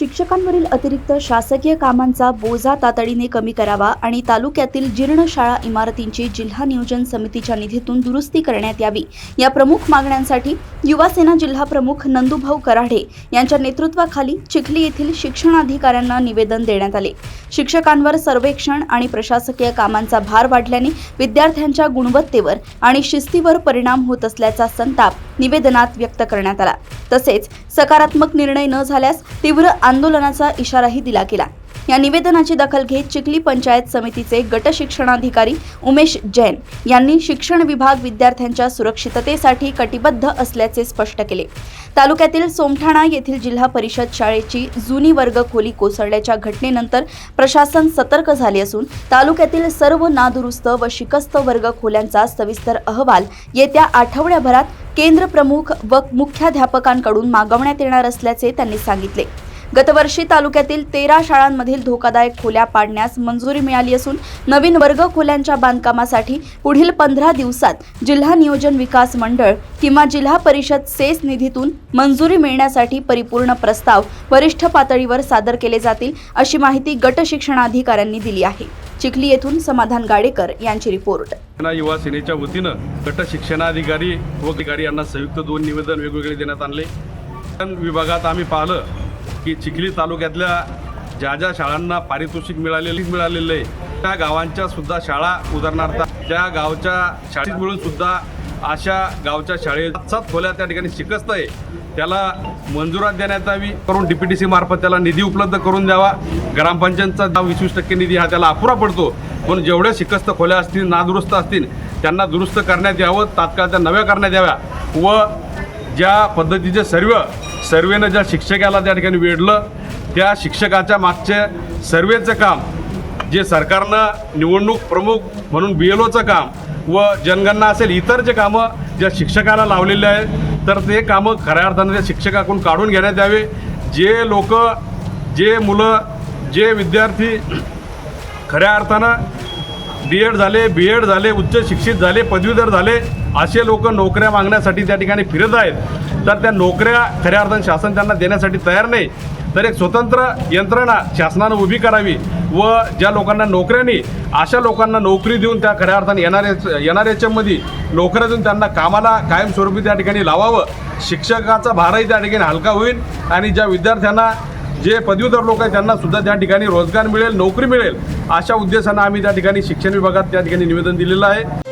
शिक्षकांवरील अतिरिक्त शासकीय कामांचा बोजा तातडीने कमी करावा आणि तालुक्यातील जीर्ण शाळा इमारतींची जिल्हा नियोजन समितीच्या निधीतून दुरुस्ती करण्यात यावी या प्रमुख मागण्यांसाठी युवा सेना जिल्हा प्रमुख नंदूभाऊ कराढे यांच्या नेतृत्वाखाली चिखली येथील शिक्षणाधिकाऱ्यांना निवेदन देण्यात आले। शिक्षकांवर सर्वेक्षण आणि प्रशासकीय कामांचा भार वाढल्याने विद्यार्थ्यांच्या गुणवत्तेवर आणि शिस्तीवर परिणाम होत असल्याचा संताप निवेदनात व्यक्त करण्यात आला। तसेच सकारात्मक निर्णय न झाल्यास तीव्र आंदोलनाचा इशाराही दिला गेला। या निवेदनाची दखल घेत चिखली पंचायत समितीचे गट शिक्षणाधिकारी उमेश जैन यांनी शिक्षण विभाग विद्यार्थ्यांच्या सुरक्षिततेसाठी कटिबद्ध असल्याचे स्पष्ट केले। तालुक्यातील सोमठाणा येथील जिल्हा परिषद शाळेची जुनी वर्ग खोली कोसळल्याच्या घटनेनंतर प्रशासन सतर्क झाले असून तालुक्यातील सर्व नादुरुस्त व शिकस्त वर्ग खोल्यांचा सविस्तर अहवाल येत्या आठवड्याभरात केंद्र प्रमुख व मुख्याध्यापकांकडून मागवण्यात येणार असल्याचे त्यांनी सांगितले। गतवर्षी तालुक्यातील 13 शाळांमधील धोकादायक खोल्या पाडण्यास मंजुरी मिळाली असून नवीन वर्ग खोल्यांच्या बांधकामासाठी पुढील 15 दिवसात जिल्हा नियोजन विकास मंडळ किंवा जिल्हा परिषद सेस निधीतून मंजुरी मिळण्यासाठी परिपूर्ण प्रस्ताव वरिष्ठ पातळीवर सादर केले जातील अशी माहिती गट शिक्षणाधिकाऱ्यांनी दिली आहे। चिखली येथून समाधान गाडेकर यांची रिपोर्ट। युवा सेनेच्या वतीनं गट शिक्षणाधिकारी व अधिकारी यांना संयुक्त 2 निवेदन वेगवेगळे देण्यात आणले। विभागात आम्ही पाहिलं की चिखली तालुक्यातल्या ज्या शाळांना पारितोषिक मिळालेलं आहे त्या गावांच्या सुद्धा शाळा, उदाहरणार्थ त्या गावच्या शाळेत मिळून सुद्धा अशा गावच्या शाळेत 7 खोल्या त्या ठिकाणी शिकस्त आहे त्याला मंजुरात देण्यात यावी करून DPTC मार्फत त्याला निधी उपलब्ध करून द्यावा। ग्रामपंचायतचा 20% निधी हा त्याला अपुरा पडतो, पण जेवढ्या शिकस्त खोल्या असतील, नादुरुस्त असतील त्यांना दुरुस्त करण्यात यावं, तात्काळ त्या नव्या करण्यात याव्या व ज्या पद्धतीचे सर्वेनं ज्या शिक्षकाला त्या ठिकाणी वेढलं त्या शिक्षकाच्या मागचे सर्वेचं काम जे सरकारनं निवडणूक प्रमुख म्हणून BLOचं काम व जनगणना असेल इतर जे कामं ज्या शिक्षकाला लावलेले आहेत तर ते कामं खऱ्या अर्थानं त्या शिक्षकाकडून काढून घेण्यात यावे। जे लोक, जे मुलं, जे विद्यार्थी खऱ्या अर्थानं D.Ed झाले, B.Ed झाले, उच्च शिक्षित झाले, पदवीधर झाले असे लोक नोकऱ्या मागण्यासाठी त्या ठिकाणी फिरत आहेत तर त्या नोकऱ्या खऱ्या अर्थानं शासन त्यांना देण्यासाठी तयार नाही, तर एक स्वतंत्र यंत्रणा शासनानं उभी करावी व ज्या लोकांना नोकऱ्या नाही अशा लोकांना नोकरी देऊन त्या खऱ्या अर्थानं येणाऱ्याच्यामध्ये नोकऱ्या देऊन त्यांना कामाला कायमस्वरूपी त्या ठिकाणी लावावं। शिक्षकाचा भारही त्या ठिकाणी हलका होईल आणि ज्या विद्यार्थ्यांना जे पदवीधर लोक आहेत त्यांना सुद्धा त्या ठिकाणी रोजगार मिळेल, नोकरी मिळेल अशा उद्देशानं आम्ही त्या ठिकाणी शिक्षण विभागात त्या ठिकाणी निवेदन दिलेलं आहे।